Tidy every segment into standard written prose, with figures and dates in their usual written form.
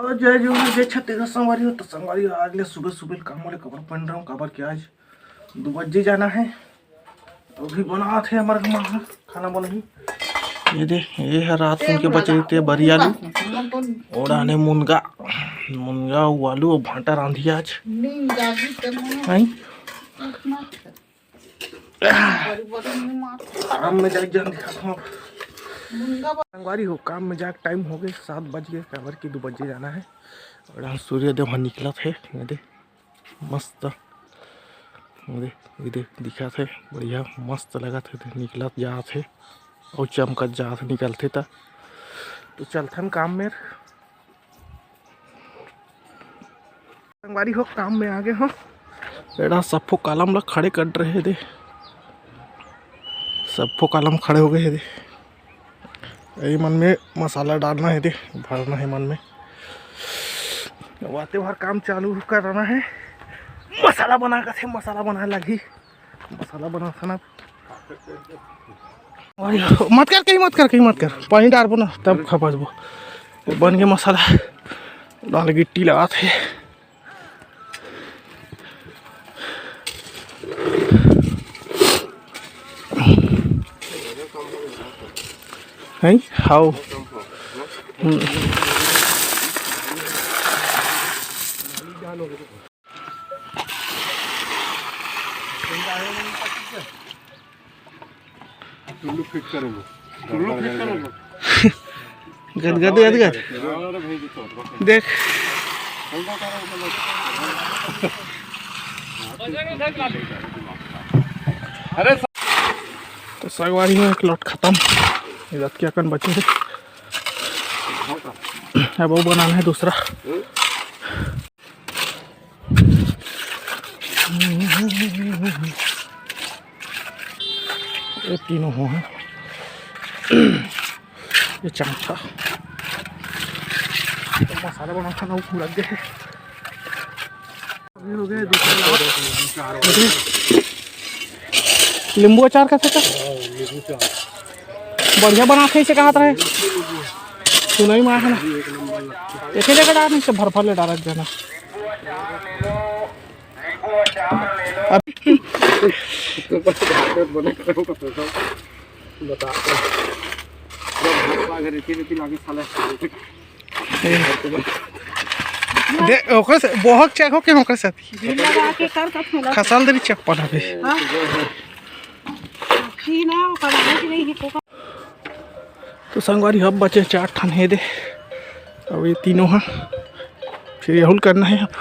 जय जीवन जय छत्तीसगढ़ संगवारी हो। तो संगवारी आज ले सुबह सुबह काम वाले कपड़ा पहन रहा हूँ। काबर के आज 2 बजे जाना है। तो भी बना थे हमारे घर खाना बनाई। ये दे ये है रात के बचे थे बरियालू और आने मुनगा मुनगा आलू और भाटा रांधी आज काम में जाके जान दिखाता हूँ। संगवारी हो काम में जाके टाइम हो गए 7 बज गए। काबर की 2 बजे जाना है। और यहाँ सूर्योदय वहाँ निकला थे। ये दे मस्त ये दिखा थे बढ़िया मस्त लगा थे निकलत जा थे और चमकत जा थे निकलते था। तो चलते हम काम में। संगवारी हो काम में आगे हो बेटा सबको कलम ला खड़े कर रहे थे। सबको कलम खड़े हो गए थे। यही मन में मसाला डालना है थे भरना है मन में। वाते भर काम चालू करना है। मसाला बना कर थे मसाला बनाने लगी मसाला बना था ना। मत कर कहीं मत कर पानी डाल बो ना तब खपस वो बन के मसाला डाल गिट्टी लगा थे। है हाउ गदगद देख तो संगवारी में एक लौट खत्म। इधर क्या कन बचे थे अब वो बनाना है दूसरा। ये तीनों हो हैं। ये चमचा तो मसाला बना था ना वो पूरा गए अभी हो गए दूसरा। नींबू अचार कैसे था बढ़िया बना थे इसे कहा था सुनाई मार है ना एक जगह डालने से भर ले डाल देना। बहुत चेक हो के होकर साथ खसल दरी चप्पल अभी तो संगवारी अब बचे 4 ठन है दे। अब ये तीनों हैं फिर यहुल करना है। अब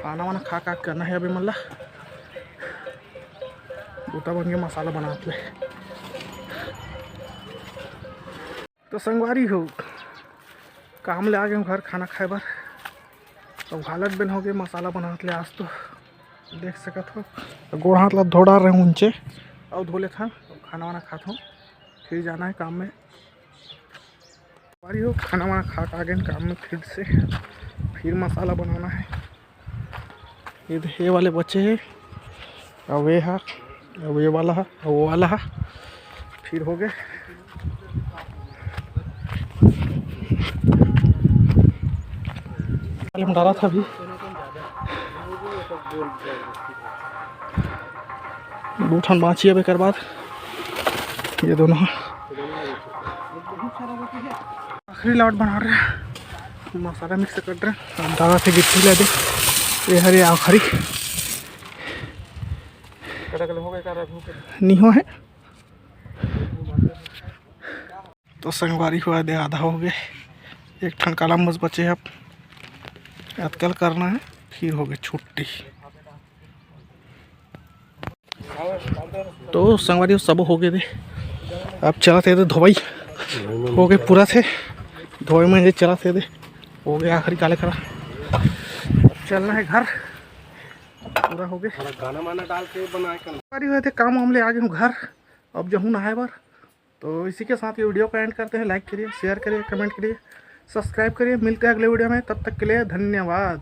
खाना वाना खा करना है अभी मल्ला बूटा बन के मसाला बनाते। तो संगवारी हो काम ले आ गए घर खाना खाए बार। अब हालत बन हो गए मसाला बनाते आज तो देख सकत हो। गोड़ हाथ ला धो डाल रहे हूँ ऊंचे और धो ले था खाना वाना खाता हूँ फिर जाना है काम में। हो खाना वाना खा आ गए काम में फिर से फिर मसाला बनाना है। ये वाले बच्चे हैं और ये है और ये वाला है और वो वाला है फिर हो गए। हम डाला था अभी 2 ठन बाँची अब एक बाद ये दोनों आखिरी लौट बना रहे हैं मसाला मिक्स कर रहे हैं। डाला थे गिट्टी ले दे ये हरे आखिरी नहीं है। तो संगवारी हुआ दे आधा हो गए 1 ठन कलम बस बचे अब अतकल करना है फिर हो गए छुट्टी। तो संगवारी सब हो गए थे अब चला थे धोई हो गए पूरा थे धोए में चला थे हो गए आखिरी काले खरा। चलना है घर पूरा हो गए गाना माना डाल के बनाए हुए थे काम हम ले आ गए हूँ घर। अब जहूँ नहाए बार। तो इसी के साथ ये वीडियो को एंड करते हैं। लाइक करिए शेयर करिए कमेंट करिए सब्सक्राइब करिए। मिलते हैं अगले वीडियो में तब तक के लिए धन्यवाद।